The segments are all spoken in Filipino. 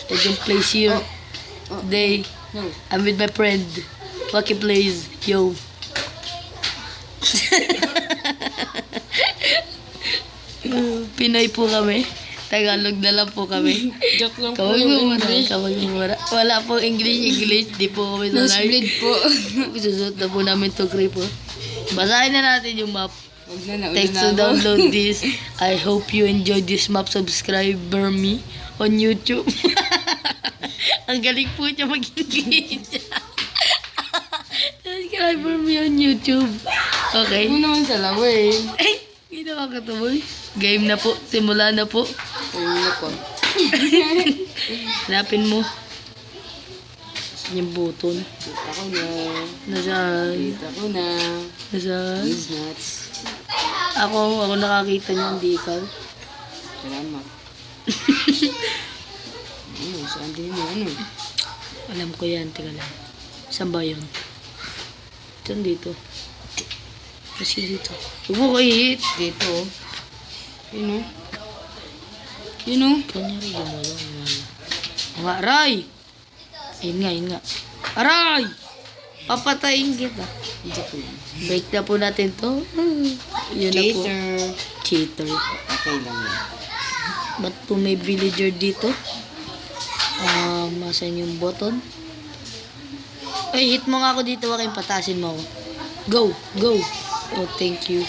I don't place here. Today, No. I'm with my friend. Lucky plays. Yo. Pinoy po kami. Tagalog na lang po kami. Joke lang po Kawag yung mo English. Wala po English. Di po kami sanay. Nosebleed po. Susot na po namin to grip po. Basahin na natin yung map. Huwag na, nauna Thanks na to ako. download this. I hope you enjoyed this map. Subscribe me on YouTube. Ang galing po niya mag-English. Subscribe me on YouTube. Okay. Ano naman sa laway? Ay, ginawa ko to, boy. Game na po. Simula na po. Ayun na po. Hanapin mo. Yung button. Kita ko na. Nasaan? Kita ko na. Nasaan? These nuts. Ako nakakita niyan, di ikaw. Salamat. Ano, saan din mo? Ano? Alam ko yan, teka lang. Saan ba yun? Saan dito? Kasi dito. Huwag mo ko i-hit. Dito. Yun o. Yun o. Kanyari, gumalaw. Nga, aray! Ayun nga. Aray! Papatayin kita. Joke lang. Break na po natin to. Yun na po. Cheater. Okay lang yan. Ba't po may villager dito? Masan yung button? Ay, hit mo nga ako dito. Wag kayong patasin mo ako. Go! Oh, thank you.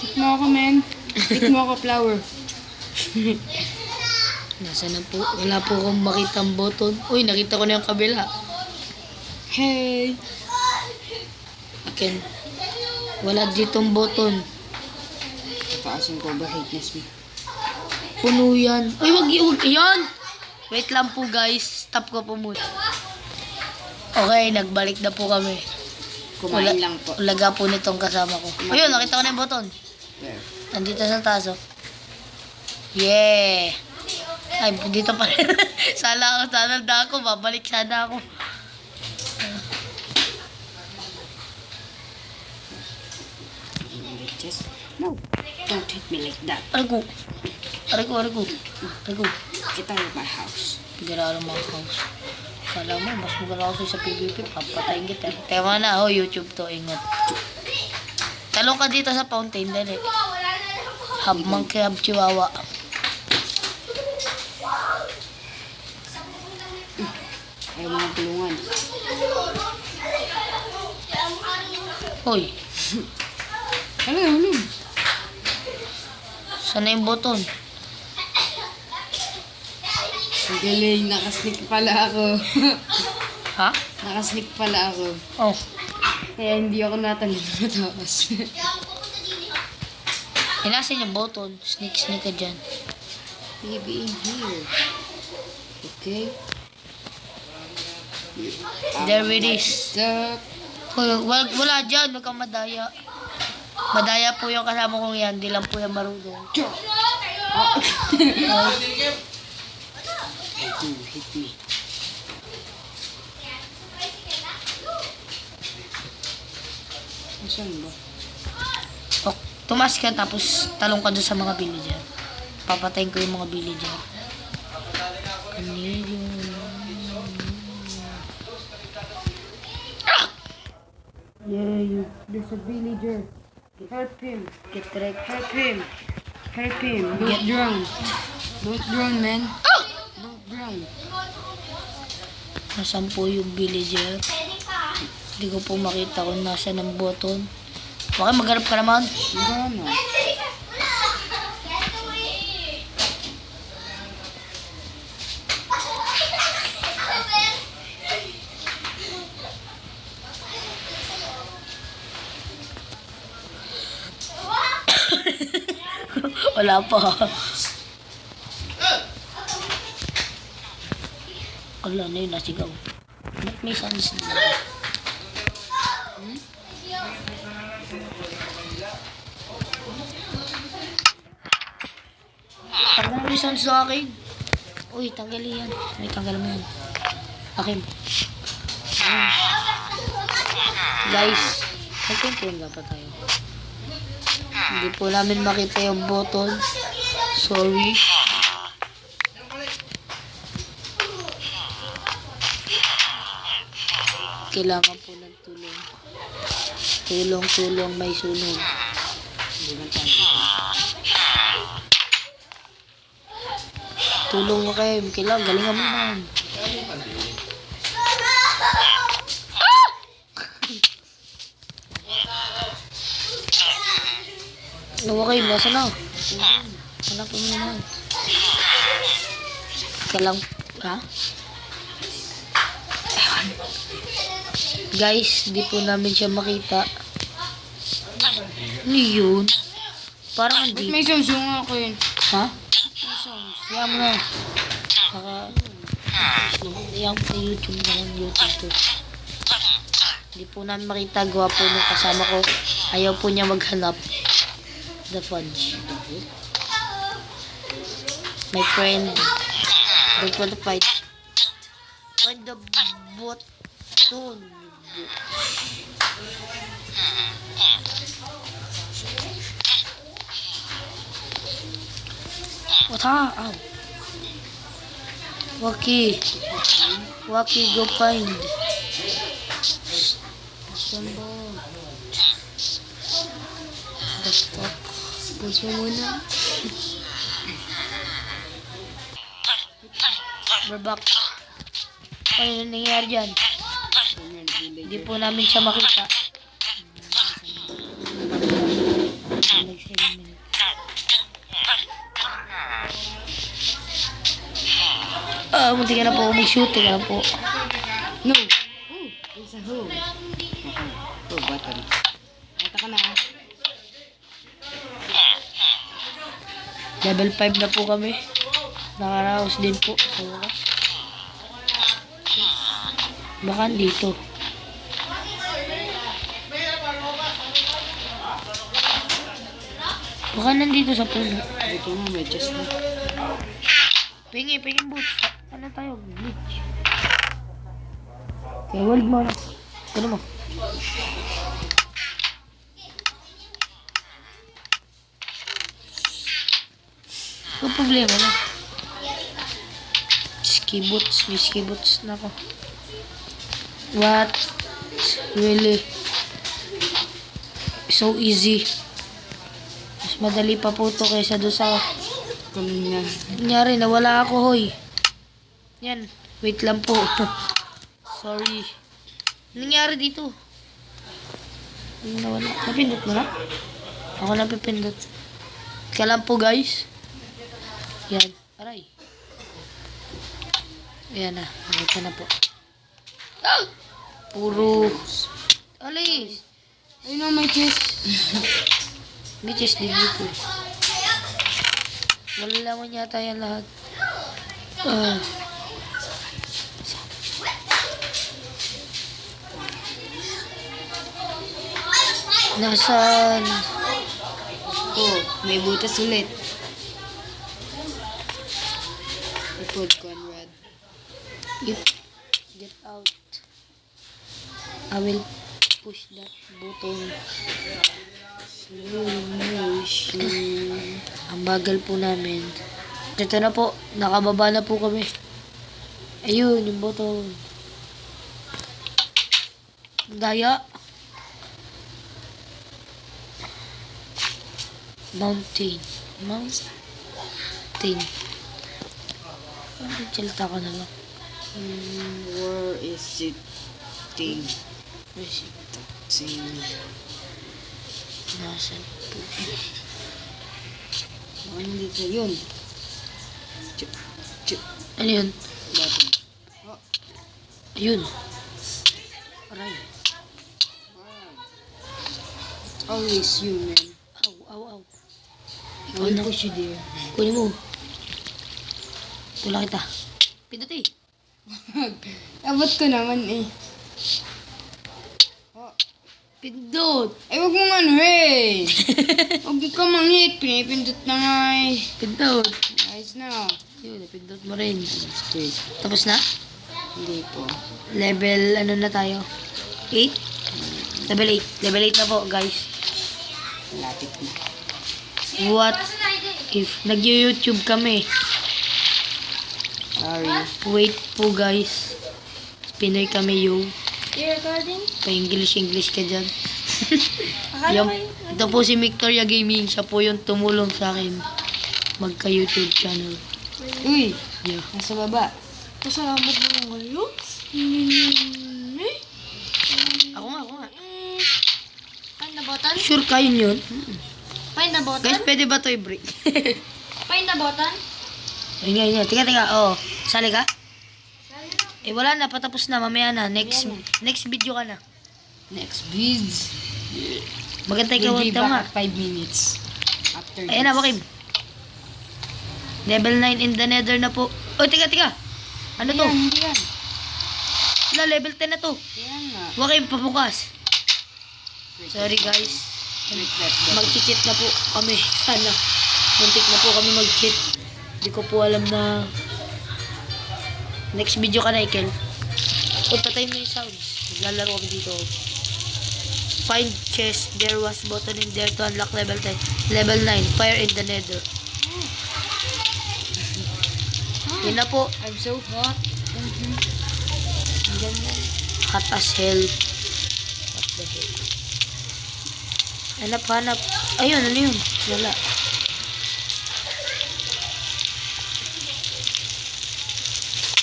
Hit mo ako, men. Hit mo ako, flower. Nasaan na po? Wala po akong makitang button. Uy, nakita ko na yung kabila. Hey! Akin. Wala ditong button. Pataasin ko ba hateness mo? Puno yan. Uy, wag yan! Wait lang po guys. Stop ko po muna. Okay, nagbalik na po kami. Kumain lang po. Ulaga po nitong kasama ko. Ayun, nakita ko na yung button. There. Nandito sa taas, oh. Yeah! Ay, dito pa rin. Sana ako. Babalik sana ako. No, don't hit me like that. Aray ko. Get out of my house. Pigala ng mga house. Kala mo, mas maganda ako sa PvP. Papatayin kita. Tema na, oh, YouTube to. Ingat. Talong ka dito sa fountain. Dali. Hab monkey, hab chihuahua. Ayaw mga tulungan. Hoy, Halog. sana yung button? Ang galing, nakasneak pala ako. Ha? Nakasneak pala ako. Oh. Kaya hindi ako natalon na taas. Hinasin yung button. Sneak ka dyan. Maybe in here. Okay. There it is. Stop. Hoy, wala dyan. Huwag kang madaya. Madaya po yung kasama kong yan. Di lang po yung marunong. Hit me. Saan ba? Oh, tumas ka tapos talong ka doon sa mga villager. Papatayin ko yung mga villager. Yeah, there's a villager. Help him. Get wrecked. Help him. Help him. Don't drown. Don't drown, man. Don't drown. Nasaan po yung villager? Hindi ko po makita kung nasa ng button. Okay, maghanap ka naman. Gana. Wala pa. Wala na yun, nasigaw. Ba't may sounds na? Tanggal mo yung sounds sa akin. Uy, tanggalin yan. Ay, tanggal mo yan. Akin. Ayun. Guys, nagpintuan dapat tayo. Hindi po namin makita yung button. Sorry. Kailangan po ng tulong. Tulong, may sunog. Tulong mo kayo. Kailangan, galingan mo naman. Okay, nasa na? Hanapin mo naman. Kalang, ha? Ewan. Guys, di po namin siya makita. Ano yun? Parang Ba't hindi. may song ako yun? Ha? May songs. Kaya mo na. Saka, yung sa YouTube naman, YouTube to. Hindi po namin makita. Gawa po nung kasama ko. Ayaw po niya maghanap. The fudge. My friend. Don't want to fight. Find the button. What ha? Ow. Waki. Waki, go find. Sambol. The fuck? Puso muna. We're back. Ano yung nangyayari dyan? Hindi po namin siya makita. Munti ka na po. May shooting na po. No. Oh, there's a hole. Oh, button. Ata ka na. Level 5 na po kami. Nakaraos din po. Sa wakas. Baka dito. Baka nandito sa puno. Ito mo, may chest na. Pingi boots. Ano tayo? Glitch. Kaya world mo na. Ano mo? Ano problema na? Ski boots. May ski boots na ako. What? Really? So easy. Mas madali pa po ito kaysa doon sa... Kanina. Nangyari, nawala ako, hoy. Yan. Wait lang po. Sorry. Nangyari dito. Nawala. Napindot mo na? Ako na pipindot. Kaya lang po, guys. Yan. Aray. Ayan na. Nakita na po. Ah! Puro. Alis. Ayun na, may chest. May chest din dito. Malalaman yata yan lahat. Nasaan? Oh, may butas ulit. Ipod, Conrad. You get out. I will push that button. Slow motion. Ang bagal po namin. Ito na po. Nakababa na po kami. Ayun, yung button. Daya. Mountain. Salita ka na lang. Where is it? Thing. Where is it? Thing. Nasaan po? Ano dito? Yun. Ano yun? Button. Oh. Ayun. Aray. Always you, man. Aw. I will push you there. Kunin mo. Tula kita. Pindot eh. Abot ko naman eh. Oh. Pindot. Ay, wag mong ano eh. Huwag ka manghit. Pinipindot na nga eh. Pindot. Ayos na. Yun, pindot mo rin. Straight. Tapos na? Hindi po. Level, ano na tayo? 8? Level 8. Level 8 na po, guys. Lapit na. What if nag-YouTube kami. Sorry. Wait po guys. Pinoy kami yung You're recording? pa-English ka dyan. Akala Yan, ko ito po si Victoria Gaming. Siya po yung tumulong sa akin magka-YouTube channel. Uy, Yeah. nasa baba. Pasalamat naman kayo. Ako nga. Find the button? Sure kayo yun? Find the button? Guys, pwede ba to i-break? Find the button? Ayun. Tika. Oh, sali ka? Eh, wala na. Patapos na. Mamaya na. Next video ka na. Next vids. Magantay ka. We'll be Wag nga. back at 5 minutes. After Ayan na, Wakim. Level 9 in the nether na po. Oh, tika. Ano to? Hindi yan. Wala, level 10 na to. Yan nga. Wakim, pabukas. Sorry guys. Mag-cheat na po kami. Sana. Muntik na po kami mag-cheat. Hindi ko po alam na next video ka na, Ikel. O, patayin mo yung sounds. Maglalaro kami dito. Find chest. There was button in there to unlock level 10. Level 9. Fire in the nether. Yun na po. I'm so hot. Ang ganda. Hot as hell. What the heck? Hanap. Ayun, ano yun? Wala.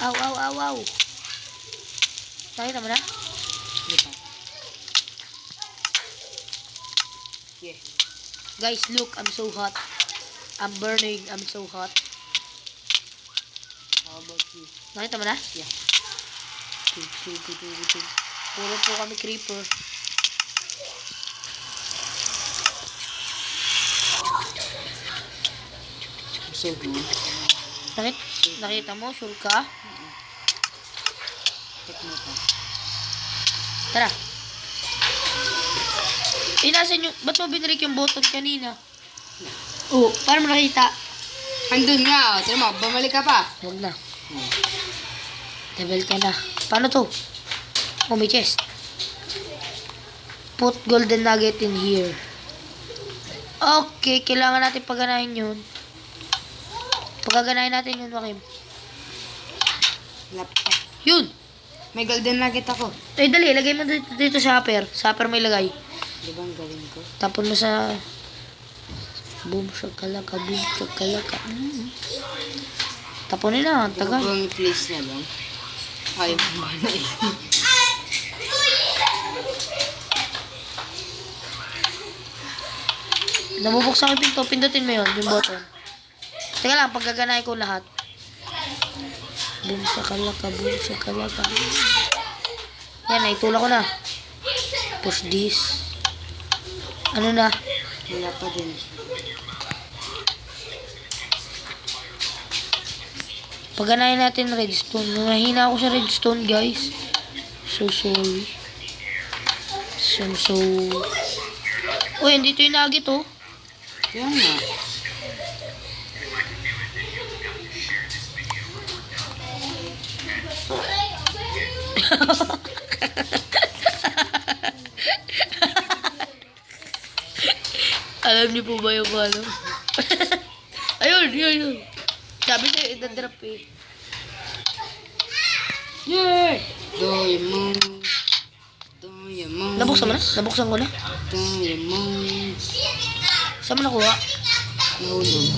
Aw. Nakita mo na? Yeah. Guys, look. I'm so hot. I'm burning. I'm so hot. How about you? Nakita mo na? Yeah. Tug. Puro po kami creeper. I'm so hot. Nakita mo? Sure ka? Check mo pa. Tara. Nasan yung... Ba't mo binalik yung button kanina? Oh, paano mo nakita? Andun nga. Tira mo, bumalik ka pa. Huwag na. Level ka na. Paano to? Oh, may chest. Put golden nugget in here. Okay, kailangan natin pagganahin yun. Pagaganahin natin yun, Wakim. Laptop. Yun! May golden nugget ako. Eh, dali. Lagay mo dito sa upper. Sa upper may lagay. Di ba ang galing ko? Tapon mo sa... Boom, shakalaka. Taponin na. Di ba Tagal. bang place na lang? Ay, ba na eh. Nabubuksan ko yung pinto. Pindutin mo yun. Yung button. Teka lang. Paggaganahin ko lahat. Boom, shakalaka. Yan. Naitula ko na. Push this. Ano na? Wala pa din. Pagganahin natin redstone. Mahina ako sa redstone, guys. So sorry. So... Uy, andito yung nugget, oh. Yan nga. Alam niyo po ba yung alam? Ayun. Sabi sa'yo, idadrop eh. Yay! Diamond. Nabuksan mo na? Nabuksan ko na? Diamond. Saan mo nakuha? Nahulog.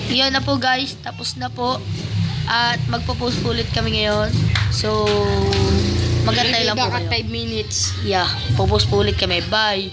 Yan na po guys, tapos na po. At magpo-post po ulit kami ngayon. So, magantay lang po Back at kayo. 5 minutes. Yeah, po-post po ulit kami. Bye!